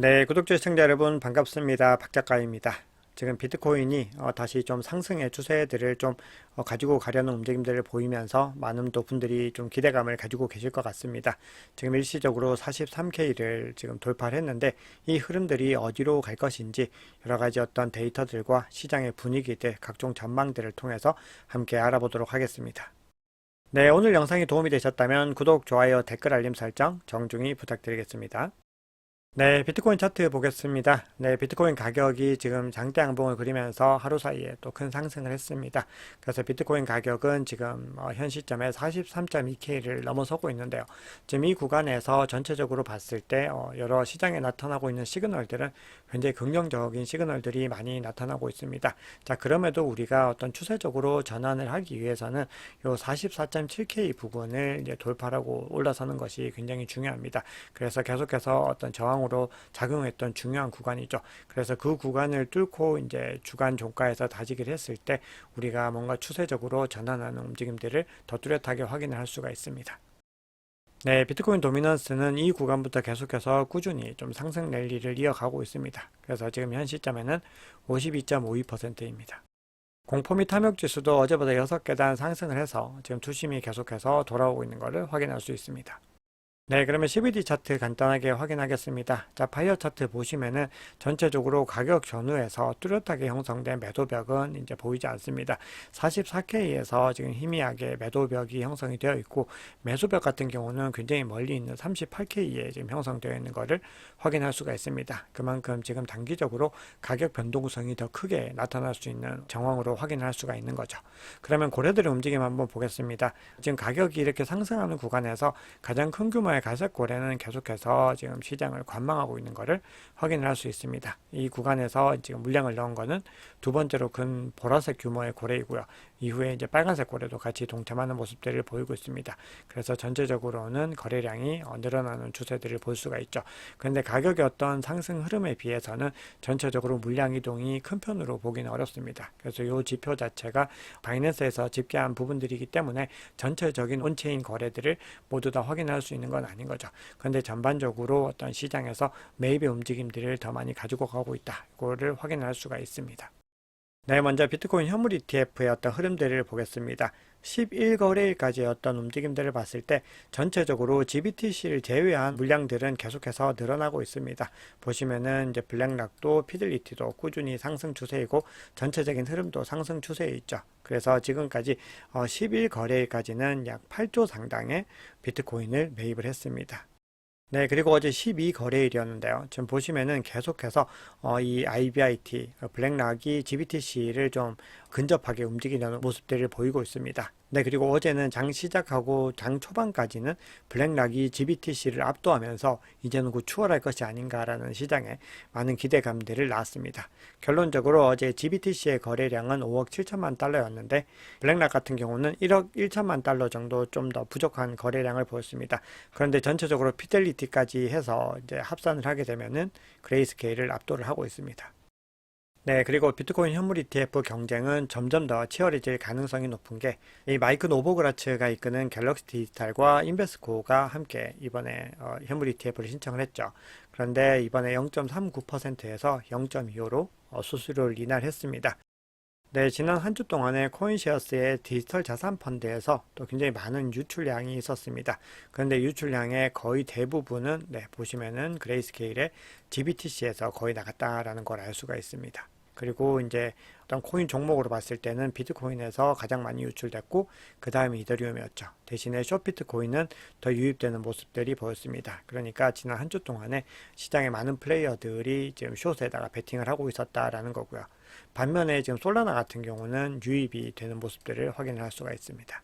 네, 구독자 시청자 여러분 반갑습니다. 박 작가입니다. 지금 비트코인이 다시 좀 상승의 추세들을 좀 가지고 가려는 움직임들을 보이면서 많은 또 분들이 좀 기대감을 가지고 계실 것 같습니다. 지금 일시적으로 43K를 지금 돌파를 했는데 이 흐름들이 어디로 갈 것인지 여러 가지 어떤 데이터들과 시장의 분위기들, 각종 전망들을 통해서 함께 알아보도록 하겠습니다. 네, 오늘 영상이 도움이 되셨다면 구독, 좋아요, 댓글 알림 설정 정중히 부탁드리겠습니다. 네, 비트코인 차트 보겠습니다. 네, 비트코인 가격이 지금 장대 양봉을 그리면서 하루 사이에 또 큰 상승을 했습니다. 그래서 비트코인 가격은 지금 현 시점에 43.2K를 넘어서고 있는데요. 지금 이 구간에서 전체적으로 봤을 때 여러 시장에 나타나고 있는 시그널들은 굉장히 긍정적인 시그널들이 많이 나타나고 있습니다. 자, 그럼에도 우리가 어떤 추세적으로 전환을 하기 위해서는 요 44.7K 부분을 이제 돌파하고 올라서는 것이 굉장히 중요합니다. 그래서 계속해서 어떤 저항으로 작용했던 중요한 구간이죠. 그래서 그 구간을 뚫고 이제 주간 종가에서 다지기를 했을 때 우리가 뭔가 추세적으로 전환하는 움직임들을 더 뚜렷하게 확인할 수가 있습니다. 네, 비트코인 도미넌스는 이 구간부터 계속해서 꾸준히 좀 상승 랠리를 이어가고 있습니다. 그래서 지금 현 시점에는 52.52%입니다. 공포 및 탐욕 지수도 어제보다 6계단 상승을 해서 지금 투심이 계속해서 돌아오고 있는 것을 확인할 수 있습니다. 네, 그러면 CBD 차트 간단하게 확인하겠습니다. 자, 파이어 차트 보시면은 전체적으로 가격 전후에서 뚜렷하게 형성된 매도벽은 이제 보이지 않습니다. 44K에서 지금 희미하게 매도벽이 형성이 되어 있고, 매수벽 같은 경우는 굉장히 멀리 있는 38K에 지금 형성되어 있는 것을 확인할 수가 있습니다. 그만큼 지금 단기적으로 가격 변동성이 더 크게 나타날 수 있는 정황으로 확인할 수가 있는 거죠. 그러면 고래들의 움직임 한번 보겠습니다. 지금 가격이 이렇게 상승하는 구간에서 가장 큰 규모의 갈색 고래는 계속해서 지금 시장을 관망하고 있는 것을 확인할 수 있습니다. 이 구간에서 지금 물량을 넣은 거는 두 번째로 큰 보라색 규모의 고래이고요. 이후에 이제 빨간색 고래도 같이 동참하는 모습들을 보이고 있습니다. 그래서 전체적으로는 거래량이 늘어나는 추세들을 볼 수가 있죠. 그런데 가격의 어떤 상승 흐름에 비해서는 전체적으로 물량 이동이 큰 편으로 보기는 어렵습니다. 그래서 이 지표 자체가 바이낸스에서 집계한 부분들이기 때문에 전체적인 온체인 거래들을 모두 다 확인할 수 있는 건 아닌 거죠. 그런데 전반적으로 어떤 시장에서 매입의 움직임들을 더 많이 가지고 가고 있다. 이거를 확인할 수가 있습니다. 네, 먼저 비트코인 현물 ETF의 어떤 흐름들을 보겠습니다. 11거래일까지의 어떤 움직임들을 봤을 때 전체적으로 GBTC를 제외한 물량들은 계속해서 늘어나고 있습니다. 보시면은 이제 블랙락도 피들리티도 꾸준히 상승 추세이고 전체적인 흐름도 상승 추세에 있죠. 그래서 지금까지 11거래일까지는 약 8조 상당의 비트코인을 매입을 했습니다. 네, 그리고 어제 12거래일이었는데요. 지금 보시면은 계속해서 이 IBIT, 블랙락이 GBTC를 좀 근접하게 움직이는 모습들을 보이고 있습니다. 네, 그리고 어제는 장 시작하고 장 초반까지는 블랙락이 GBTC를 압도하면서 이제는 곧 추월할 것이 아닌가라는 시장에 많은 기대감들을 낳았습니다. 결론적으로 어제 GBTC의 거래량은 5억 7천만 달러였는데 블랙락 같은 경우는 1억 1천만 달러 정도 좀 더 부족한 거래량을 보였습니다. 그런데 전체적으로 피델리티까지 해서 이제 합산을 하게 되면은 그레이스케일을 압도를 하고 있습니다. 네, 그리고 비트코인 현물 ETF 경쟁은 점점 더 치열해질 가능성이 높은 게 이 마이크 노보그라츠가 이끄는 갤럭시 디지털과 인베스코가 함께 이번에 현물 ETF를 신청을 했죠. 그런데 이번에 0.39%에서 0.25로 수수료를 인하했습니다. 네, 지난 한 주 동안에 코인시어스의 디지털 자산 펀드에서 또 굉장히 많은 유출량이 있었습니다. 그런데 유출량의 거의 대부분은 보시면은 그레이스케일의 GBTC에서 거의 나갔다라는 걸 알 수가 있습니다. 그리고 이제 어떤 코인 종목으로 봤을 때는 비트코인에서 가장 많이 유출됐고 그 다음에 이더리움이었죠. 대신에 숏비트코인은 더 유입되는 모습들이 보였습니다. 그러니까 지난 한 주 동안에 시장에 많은 플레이어들이 지금 숏에다가 베팅을 하고 있었다라는 거고요. 반면에 지금 솔라나 같은 경우는 유입이 되는 모습들을 확인할 수가 있습니다.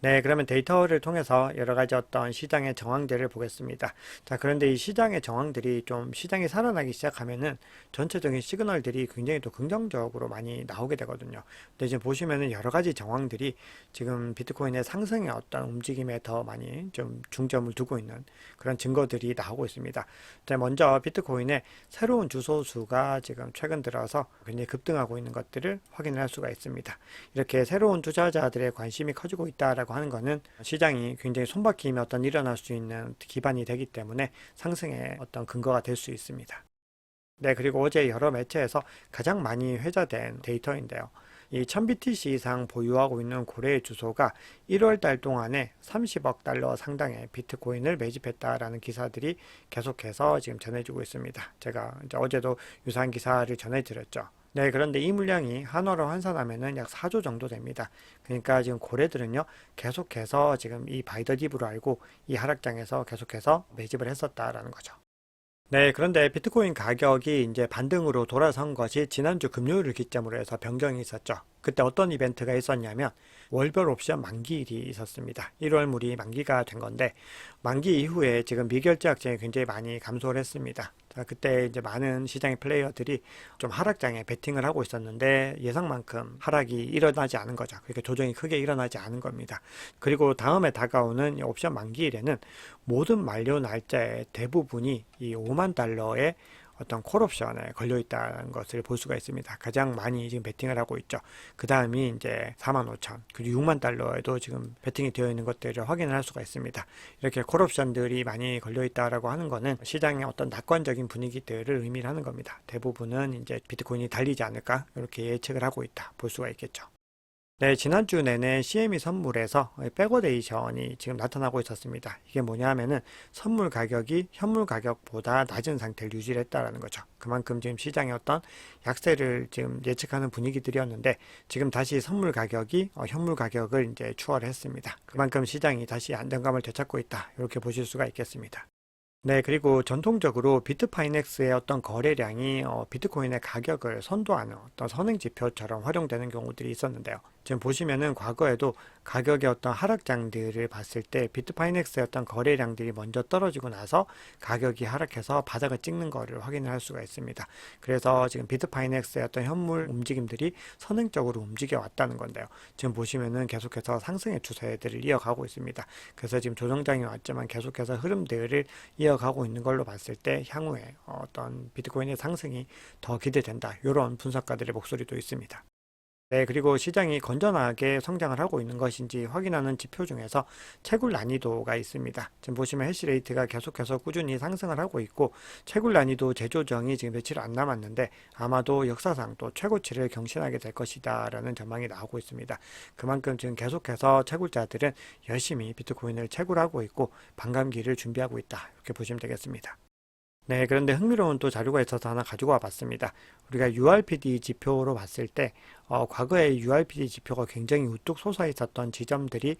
네, 그러면 데이터를 통해서 여러 가지 어떤 시장의 정황들을 보겠습니다. 자, 그런데 이 시장의 정황들이 좀 시장이 살아나기 시작하면은 전체적인 시그널들이 굉장히 또 긍정적으로 많이 나오게 되거든요. 근데 지금 보시면은 여러 가지 정황들이 지금 비트코인의 상승의 어떤 움직임에 더 많이 좀 중점을 두고 있는 그런 증거들이 나오고 있습니다. 자, 먼저 비트코인의 새로운 주소수가 지금 최근 들어서 굉장히 급등하고 있는 것들을 확인할 수가 있습니다. 이렇게 새로운 투자자들의 관심이 커지고 있다라고 있다라고 하는 거는 시장이 굉장히 손바뀜이 일어날 수 있는 기반이 되기 때문에 상승의 어떤 근거가 될 수 있습니다. 네, 그리고 어제 여러 매체에서 가장 많이 회자된 데이터인데요. 이 1000BTC 이상 보유하고 있는 고래의 주소가 1월 달 동안에 30억 달러 상당의 비트코인을 매집했다라는 기사들이 계속해서 지금 전해지고 있습니다. 제가 이제 어제도 유사한 기사를 전해드렸죠. 네, 그런데 이 물량이 한화로 환산하면은 약 4조 정도 됩니다. 그러니까 지금 고래들은요, 계속해서 지금 이 바이더 딥으로 알고 이 하락장에서 계속해서 매집을 했었다라는 거죠. 네, 그런데 비트코인 가격이 이제 반등으로 돌아선 것이 지난주 금요일을 기점으로 해서 변경이 있었죠. 그때 어떤 이벤트가 있었냐면 월별 옵션 만기일이 있었습니다. 1월물이 만기가 된 건데 만기 이후에 지금 미결제 확정이 굉장히 많이 감소를 했습니다. 자, 그때 이제 많은 시장의 플레이어들이 좀 하락장에 베팅을 하고 있었는데 예상만큼 하락이 일어나지 않은 거죠. 그러니까 조정이 크게 일어나지 않은 겁니다. 그리고 다음에 다가오는 옵션 만기일에는 모든 만료 날짜의 대부분이 이 5만 달러의 어떤 콜옵션에 걸려 있다는 것을 볼 수가 있습니다. 가장 많이 지금 베팅을 하고 있죠. 그 다음이 이제 4만 5천, 그리고 6만 달러에도 지금 베팅이 되어 있는 것들을 확인을 할 수가 있습니다. 이렇게 콜옵션들이 많이 걸려 있다라고 하는 거는 시장의 어떤 낙관적인 분위기들을 의미를 하는 겁니다. 대부분은 이제 비트코인이 달리지 않을까 이렇게 예측을 하고 있다 볼 수가 있겠죠. 네, 지난주 내내 CME 선물에서 백워데이션이 지금 나타나고 있었습니다. 이게 뭐냐 하면은 선물 가격이 현물 가격보다 낮은 상태를 유지했다라는 거죠. 그만큼 지금 시장의 어떤 약세를 지금 예측하는 분위기들이었는데 지금 다시 선물 가격이 현물 가격을 이제 추월했습니다. 그만큼 시장이 다시 안정감을 되찾고 있다. 이렇게 보실 수가 있겠습니다. 네, 그리고 전통적으로 비트파이넥스의 어떤 거래량이 비트코인의 가격을 선도하는 어떤 선행지표처럼 활용되는 경우들이 있었는데요. 지금 보시면은 과거에도 가격의 어떤 하락장들을 봤을 때 비트파이넥스의 어떤 거래량들이 먼저 떨어지고 나서 가격이 하락해서 바닥을 찍는 거를 확인을 할 수가 있습니다. 그래서 지금 비트파이넥스의 어떤 현물 움직임들이 선행적으로 움직여 왔다는 건데요. 지금 보시면은 계속해서 상승의 추세들을 이어가고 있습니다. 그래서 지금 조정장이 왔지만 계속해서 흐름들을 이어가고 있는 걸로 봤을 때 향후에 어떤 비트코인의 상승이 더 기대된다. 이런 분석가들의 목소리도 있습니다. 네, 그리고 시장이 건전하게 성장을 하고 있는 것인지 확인하는 지표 중에서 채굴 난이도가 있습니다. 지금 보시면 해시레이트가 계속해서 꾸준히 상승을 하고 있고 채굴 난이도 재조정이 지금 며칠 안 남았는데 아마도 역사상 또 최고치를 경신하게 될 것이다 라는 전망이 나오고 있습니다. 그만큼 지금 계속해서 채굴자들은 열심히 비트코인을 채굴하고 있고 반감기를 준비하고 있다. 이렇게 보시면 되겠습니다. 네, 그런데 흥미로운 또 자료가 있어서 하나 가지고 와 봤습니다. 우리가 URPD 지표로 봤을 때, 과거에 URPD 지표가 굉장히 우뚝 솟아 있었던 지점들이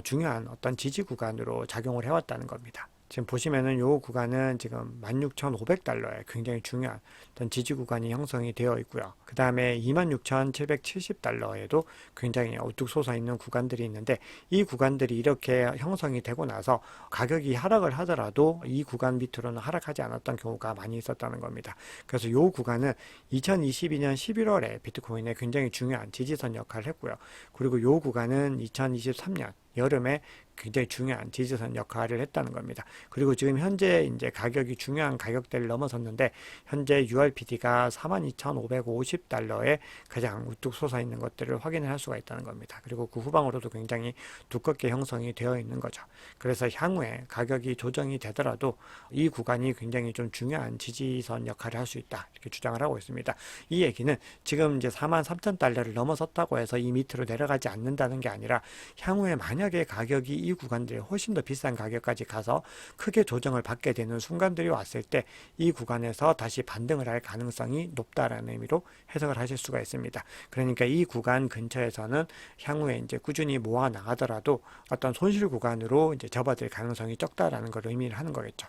중요한 어떤 지지 구간으로 작용을 해왔다는 겁니다. 지금 보시면은 요 구간은 지금 16,500달러에 굉장히 중요한 어떤 지지 구간이 형성이 되어 있고요. 그 다음에 26,770달러에도 굉장히 우뚝 솟아 있는 구간들이 있는데 이 구간들이 이렇게 형성이 되고 나서 가격이 하락을 하더라도 이 구간 밑으로는 하락하지 않았던 경우가 많이 있었다는 겁니다. 그래서 요 구간은 2022년 11월에 비트코인에 굉장히 중요한 지지선 역할을 했고요. 그리고 요 구간은 2023년 여름에 굉장히 중요한 지지선 역할을 했다는 겁니다. 그리고 지금 현재 이제 가격이 중요한 가격대를 넘어섰는데 현재 URPD가 42,550달러에 가장 우뚝 솟아 있는 것들을 확인을 할 수가 있다는 겁니다. 그리고 그 후방으로도 굉장히 두껍게 형성이 되어 있는 거죠. 그래서 향후에 가격이 조정이 되더라도 이 구간이 굉장히 좀 중요한 지지선 역할을 할 수 있다. 이렇게 주장을 하고 있습니다. 이 얘기는 지금 이제 43,000달러를 넘어섰다고 해서 이 밑으로 내려가지 않는다는 게 아니라 향후에 만약에 가격이 이 구간들이 훨씬 더 비싼 가격까지 가서 크게 조정을 받게 되는 순간들이 왔을 때 이 구간에서 다시 반등을 할 가능성이 높다라는 의미로 해석을 하실 수가 있습니다. 그러니까 이 구간 근처에서는 향후에 이제 꾸준히 모아 나가더라도 어떤 손실 구간으로 이제 접어들 가능성이 적다라는 걸 의미를 하는 거겠죠.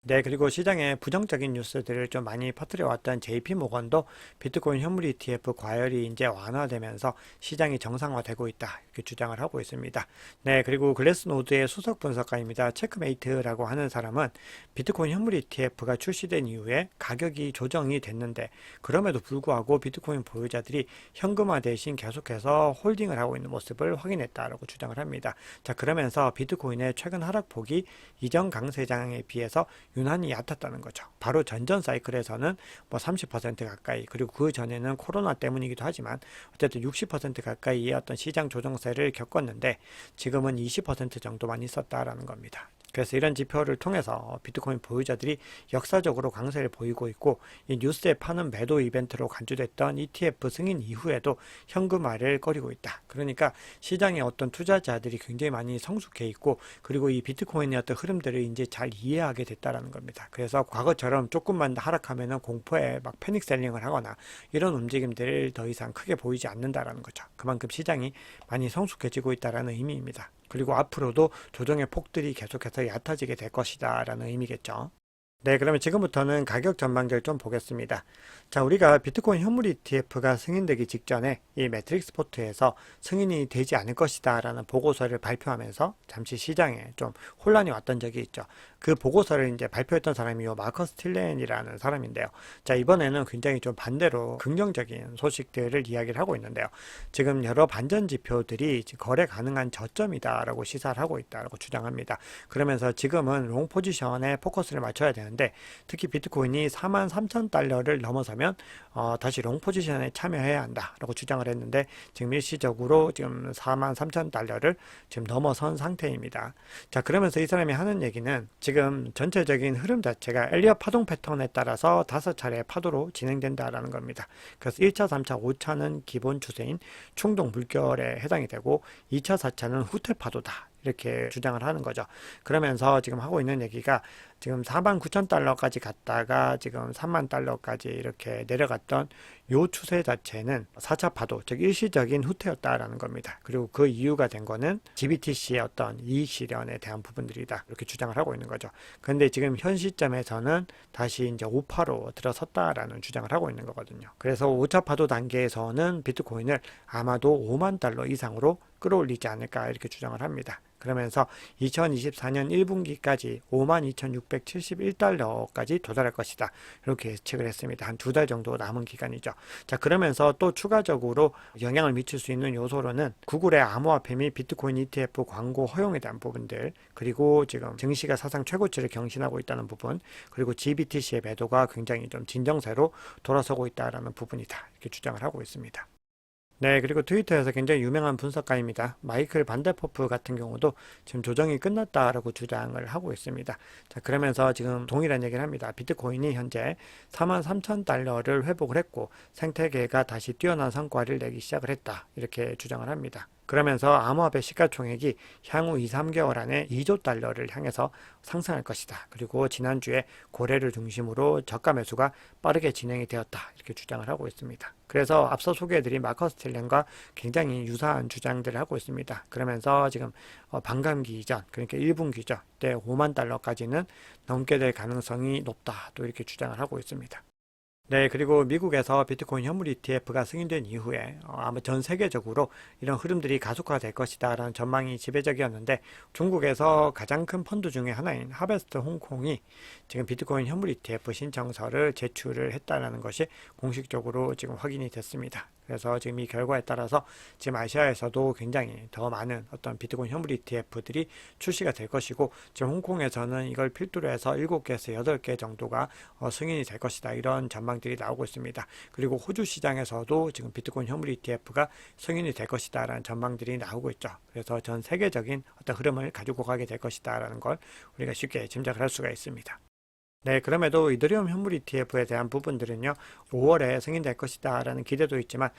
네, 그리고 시장에 부정적인 뉴스들을 좀 많이 퍼뜨려 왔던 JP모건도 비트코인 현물 ETF 과열이 이제 완화되면서 시장이 정상화되고 있다. 이렇게 주장을 하고 있습니다. 네, 그리고 글래스노드의 수석 분석가입니다. 체크메이트라고 하는 사람은 비트코인 현물 ETF가 출시된 이후에 가격이 조정이 됐는데 그럼에도 불구하고 비트코인 보유자들이 현금화 대신 계속해서 홀딩을 하고 있는 모습을 확인했다라고 주장을 합니다. 자, 그러면서 비트코인의 최근 하락폭이 이전 강세장에 비해서 유난히 얕았다는 거죠. 바로 전전 사이클에서는 뭐 30% 가까이, 그리고 그 전에는 코로나 때문이기도 하지만 어쨌든 60% 가까이의 어떤 시장 조정세를 겪었는데 지금은 20% 정도만 있었다라는 겁니다. 그래서 이런 지표를 통해서 비트코인 보유자들이 역사적으로 강세를 보이고 있고, 이 뉴스에 파는 매도 이벤트로 간주됐던 ETF 승인 이후에도 현금화를 꺼리고 있다. 그러니까 시장에 어떤 투자자들이 굉장히 많이 성숙해 있고, 그리고 이 비트코인의 어떤 흐름들을 이제 잘 이해하게 됐다라는 겁니다. 그래서 과거처럼 조금만 하락하면은 공포에 막 패닉 셀링을 하거나 이런 움직임들을 더 이상 크게 보이지 않는다라는 거죠. 그만큼 시장이 많이 성숙해지고 있다라는 의미입니다. 그리고 앞으로도 조정의 폭들이 계속해서 얕아지게 될 것이다 라는 의미겠죠. 네, 그러면 지금부터는 가격 전망을 좀 보겠습니다. 자, 우리가 비트코인 현물 ETF가 승인되기 직전에 이 매트릭스 포트에서 승인이 되지 않을 것이다 라는 보고서를 발표하면서 잠시 시장에 좀 혼란이 왔던 적이 있죠. 그 보고서를 이제 발표했던 사람이 요 마커스 틸렌이라는 사람인데요. 자, 이번에는 굉장히 좀 반대로 긍정적인 소식들을 이야기를 하고 있는데요. 지금 여러 반전 지표들이 거래 가능한 저점이다라고 시사를 하고 있다라고 주장합니다. 그러면서 지금은 롱 포지션에 포커스를 맞춰야 되는데, 특히 비트코인이 43,000달러를 넘어서면 다시 롱 포지션에 참여해야 한다라고 주장을 했는데, 지금 일시적으로 지금 43,000달러를 지금 넘어선 상태입니다. 자, 그러면서 이 사람이 하는 얘기는 지금 전체적인 흐름 자체가 엘리엇 파동 패턴에 따라서 5차례의 파도로 진행된다라는 겁니다. 그래서 1차, 3차, 5차는 기본 추세인 충동 물결에 해당이 되고, 2차, 4차는 후퇴 파도다, 이렇게 주장을 하는 거죠. 그러면서 지금 하고 있는 얘기가 지금 49,000달러까지 갔다가 지금 30,000달러까지 이렇게 내려갔던 요 추세 자체는 4차 파도, 즉 일시적인 후퇴였다라는 겁니다. 그리고 그 이유가 된 거는 GBTC의 어떤 이익 실현에 대한 부분들이다, 이렇게 주장을 하고 있는 거죠. 그런데 지금 현 시점에서는 다시 이제 5파로 들어섰다라는 주장을 하고 있는 거거든요. 그래서 5차 파도 단계에서는 비트코인을 아마도 5만 달러 이상으로 끌어올리지 않을까, 이렇게 주장을 합니다. 그러면서 2024년 1분기까지 52,671달러까지 도달할 것이다, 이렇게 예측을 했습니다. 한 2달 정도 남은 기간이죠. 자, 그러면서 또 추가적으로 영향을 미칠 수 있는 요소로는 구글의 암호화폐 및 비트코인 ETF 광고 허용에 대한 부분들, 그리고 지금 증시가 사상 최고치를 경신하고 있다는 부분, 그리고 GBTC의 매도가 굉장히 좀 진정세로 돌아서고 있다는 부분이다, 이렇게 주장을 하고 있습니다. 네, 그리고 트위터에서 굉장히 유명한 분석가입니다. 마이클 반델포프 같은 경우도 지금 조정이 끝났다라고 주장을 하고 있습니다. 자, 그러면서 지금 동일한 얘기를 합니다. 비트코인이 현재 43,000달러를 회복을 했고 생태계가 다시 뛰어난 성과를 내기 시작을 했다, 이렇게 주장을 합니다. 그러면서 암호화폐 시가총액이 향후 2, 3개월 안에 2조 달러를 향해서 상승할 것이다. 그리고 지난주에 고래를 중심으로 저가 매수가 빠르게 진행이 되었다, 이렇게 주장을 하고 있습니다. 그래서 앞서 소개해드린 마커스 틸렌과 굉장히 유사한 주장들을 하고 있습니다. 그러면서 지금 반감기 이전, 그러니까 1분기죠, 때 5만 달러까지는 넘게 될 가능성이 높다, 또 이렇게 주장을 하고 있습니다. 네, 그리고 미국에서 비트코인 현물 ETF가 승인된 이후에 아마 전 세계적으로 이런 흐름들이 가속화될 것이다 라는 전망이 지배적이었는데, 중국에서 가장 큰 펀드 중에 하나인 하베스트 홍콩이 지금 비트코인 현물 ETF 신청서를 제출을 했다는 것이 공식적으로 지금 확인이 됐습니다. 그래서 지금 이 결과에 따라서 지금 아시아에서도 굉장히 더 많은 어떤 비트코인 현물 ETF들이 출시가 될 것이고, 지금 홍콩에서는 이걸 필두로 해서 7개에서 8개 정도가 승인이 될 것이다, 이런 전망들이 나오고 있습니다. 그리고 호주 시장에서도 지금 비트코인 현물 ETF가 승인이 될 것이다 라는 전망들이 나오고 있죠. 그래서 전 세계적인 어떤 흐름을 가지고 가게 될 것이다 라는 걸 우리가 쉽게 짐작을 할 수가 있습니다. 네, 그럼에도 이더리움 현물 ETF에 대한 부분들은요, 5월에 승인될 것이다 라는 기대도 있지만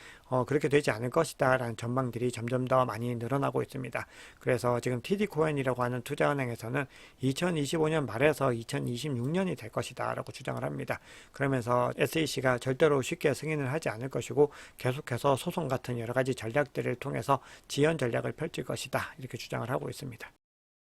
그렇게 되지 않을 것이다 라는 전망들이 점점 더 많이 늘어나고 있습니다. 그래서 지금 TD코인이라고 하는 투자은행에서는 2025년 말에서 2026년이 될 것이다 라고 주장을 합니다. 그러면서 SEC가 절대로 쉽게 승인을 하지 않을 것이고, 계속해서 소송 같은 여러 가지 전략들을 통해서 지연 전략을 펼칠 것이다, 이렇게 주장을 하고 있습니다.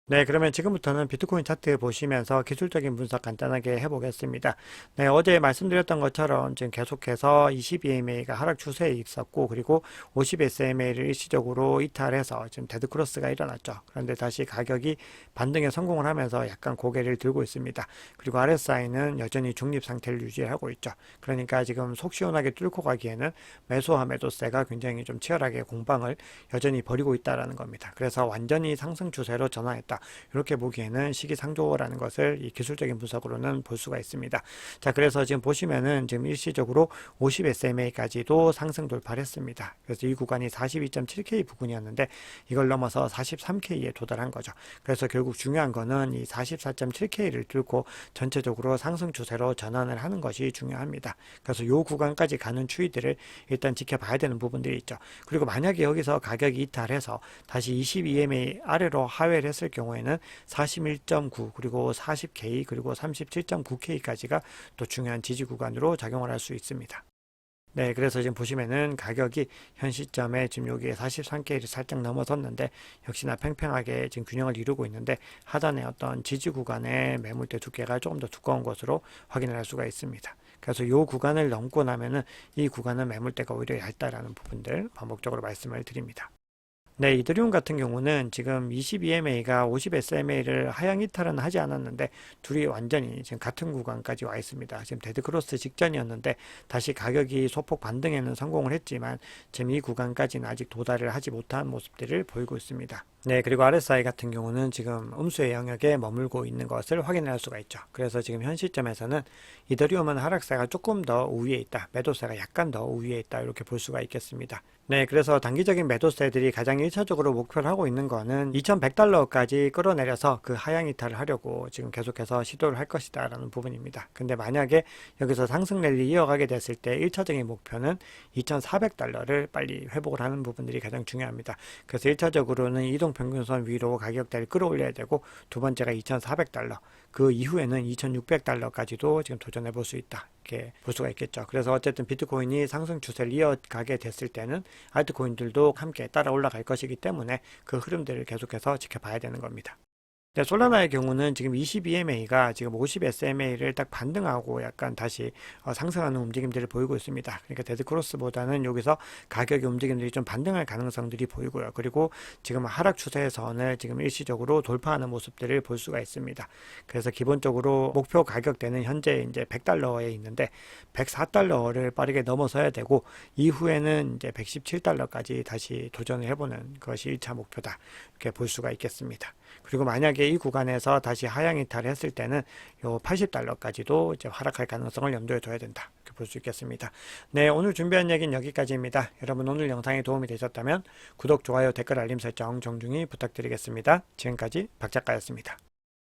네, 그러면 지금부터는 비트코인 차트 보시면서 기술적인 분석 간단하게 해보겠습니다. 네, 어제 말씀드렸던 것처럼 지금 계속해서 22MA가 하락 추세에 있었고, 그리고 50SMA를 일시적으로 이탈해서 지금 데드크로스가 일어났죠. 그런데 다시 가격이 반등에 성공을 하면서 약간 고개를 들고 있습니다. 그리고 RSI는 여전히 중립 상태를 유지하고 있죠. 그러니까 지금 속 시원하게 뚫고 가기에는 매수와 매도세가 굉장히 좀 치열하게 공방을 여전히 벌이고 있다는 겁니다. 그래서 완전히 상승 추세로 전환했다, 이렇게 보기에는 시기상조라는 것을 이 기술적인 분석으로는 볼 수가 있습니다. 자, 그래서 지금 보시면은 지금 일시적으로 50 SMA까지도 상승 돌파를 했습니다. 그래서 이 구간이 42.7K 부근이었는데 이걸 넘어서 43K에 도달한 거죠. 그래서 결국 중요한 거는 이 44.7K를 뚫고 전체적으로 상승 추세로 전환을 하는 것이 중요합니다. 그래서 이 구간까지 가는 추이들을 일단 지켜봐야 되는 부분들이 있죠. 그리고 만약에 여기서 가격이 이탈해서 다시 22MA 아래로 하회를 했을 경우에는 41.9 그리고 40K 그리고 37.9K까지가 또 중요한 지지 구간으로 작용을 할 수 있습니다. 네, 그래서 지금 보시면은 가격이 현 시점에 지금 여기에 43K를 살짝 넘어섰는데 역시나 팽팽하게 지금 균형을 이루고 있는데 하단의 어떤 지지 구간의 매물대 두께가 조금 더 두꺼운 것으로 확인을 할 수가 있습니다. 그래서 이 구간을 넘고 나면은 이 구간은 매물대가 오히려 얇다라는 부분들 반복적으로 말씀을 드립니다. 네, 이더리움 같은 경우는 지금 22MA가 50SMA를 하향 이탈은 하지 않았는데 둘이 완전히 지금 같은 구간까지 와 있습니다. 지금 데드크로스 직전이었는데 다시 가격이 소폭 반등에는 성공을 했지만 지금 이 구간까지는 아직 도달을 하지 못한 모습들을 보이고 있습니다. 네, 그리고 RSI 같은 경우는 지금 음수의 영역에 머물고 있는 것을 확인할 수가 있죠. 그래서 지금 현 시점에서는 이더리움은 하락세가 조금 더 우위에 있다. 매도세가 약간 더 우위에 있다. 이렇게 볼 수가 있겠습니다. 네, 그래서 단기적인 매도세들이 가장 1차적으로 목표를 하고 있는 거는 2100달러까지 끌어내려서 그 하향 이탈을 하려고 지금 계속해서 시도를 할 것이다 라는 부분입니다. 근데 만약에 여기서 상승 랠리 이어가게 됐을 때 1차적인 목표는 2400달러를 빨리 회복을 하는 부분들이 가장 중요합니다. 그래서 1차적으로는 이동평균선 위로 가격대를 끌어올려야 되고 두 번째가 2400달러 그 이후에는 2600달러까지도 지금 도전해 볼 수 있다. 이렇게 볼 수가 있겠죠. 그래서 어쨌든 비트코인이 상승 추세를 이어가게 됐을 때는 알트코인들도 함께 따라 올라갈 것이기 때문에 그 흐름들을 계속해서 지켜봐야 되는 겁니다. 네, 솔라나의 경우는 지금 22MA가 지금 50SMA를 딱 반등하고 약간 다시 상승하는 움직임들을 보이고 있습니다. 그러니까 데드크로스보다는 여기서 가격의 움직임들이 좀 반등할 가능성들이 보이고요. 그리고 지금 하락 추세선을 지금 일시적으로 돌파하는 모습들을 볼 수가 있습니다. 그래서 기본적으로 목표 가격대는 현재 이제 100달러에 있는데 104달러를 빠르게 넘어서야 되고 이후에는 이제 117달러까지 다시 도전을 해보는 것이 1차 목표다. 이렇게 볼 수가 있겠습니다. 그리고 만약에 이 구간에서 다시 하향 이탈을 했을 때는 요 80달러까지도 이제 하락할 가능성을 염두에 둬야 된다. 이렇게 볼 수 있겠습니다. 네, 오늘 준비한 얘기는 여기까지입니다. 여러분 오늘 영상이 도움이 되셨다면 구독, 좋아요, 댓글, 알림 설정 정중히 부탁드리겠습니다. 지금까지 박 작가였습니다.